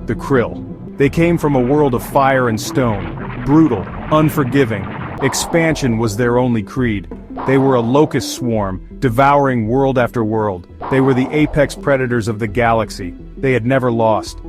The Krill. They came from a world of fire and stone, brutal, unforgiving. Expansion was their only creed. They were a locust swarm, devouring world after world. They were the apex predators of the galaxy. They had never lost.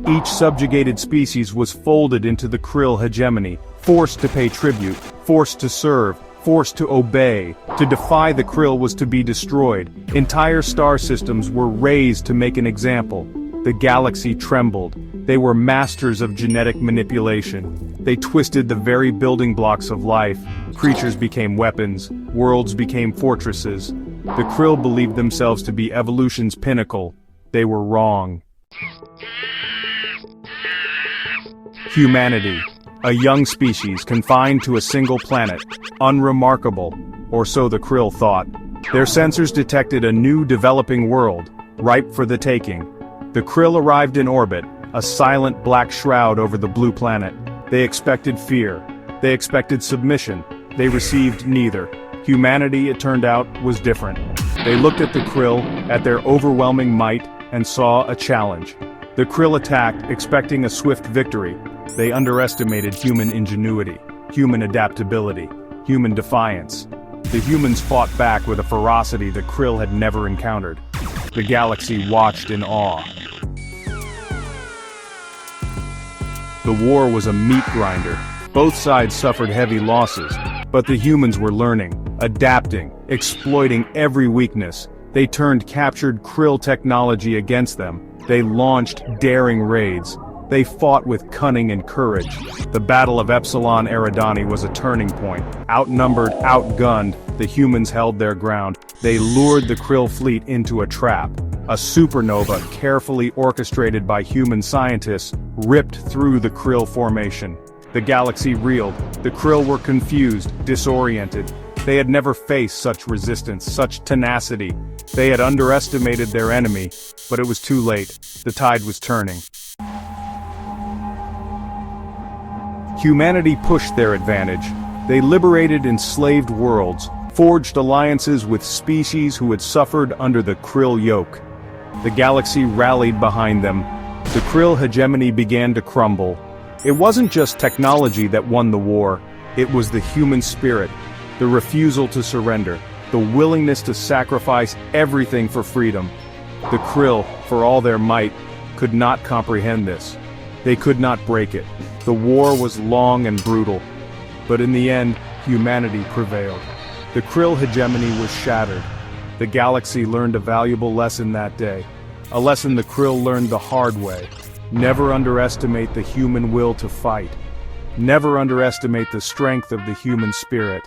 Each subjugated species was folded into the Krill hegemony, forced to pay tribute, forced to serve, forced to obey. To defy the Krill was to be destroyed. Entire star systems were razed to make an example. The galaxy trembled. They were masters of genetic manipulation. They twisted the very building blocks of life. Creatures became weapons. Worlds became fortresses. The Krill believed themselves to be evolution's pinnacle. They were wrong. Humanity. A young species confined to a single planet. Unremarkable. Or so the Krill thought. Their sensors detected a new developing world, ripe for the taking. The Krill arrived in orbit, a silent black shroud over the blue planet. They expected fear. They expected submission. They received neither. Humanity, it turned out, was different. They looked at the Krill, at their overwhelming might, and saw a challenge. The Krill attacked, expecting a swift victory. They underestimated human ingenuity, human adaptability, human defiance. The humans fought back with a ferocity the Krill had never encountered. The galaxy watched in awe. The war was a meat grinder. Both sides suffered heavy losses, but the humans were learning, adapting, exploiting every weakness. They turned captured Krill technology against them. They launched daring raids. They fought with cunning and courage. The Battle of Epsilon Eridani was a turning point. Outnumbered, outgunned, the humans held their ground. They lured the Krill fleet into a trap. A supernova, carefully orchestrated by human scientists, ripped through the Krill formation. The galaxy reeled. The Krill were confused, disoriented. They had never faced such resistance, such tenacity. They had underestimated their enemy, but it was too late. The tide was turning. Humanity pushed their advantage. They liberated enslaved worlds, forged alliances with species who had suffered under the Krill yoke. The galaxy rallied behind them. The Krill hegemony began to crumble. It wasn't just technology that won the war, it was the human spirit, the refusal to surrender, the willingness to sacrifice everything for freedom. The Krill, for all their might, could not comprehend this. They could not break it. The war was long and brutal, but in the end, humanity prevailed. The Krill hegemony was shattered. The galaxy learned a valuable lesson that day, a lesson the Krill learned the hard way. Never underestimate the human will to fight. Never underestimate the strength of the human spirit.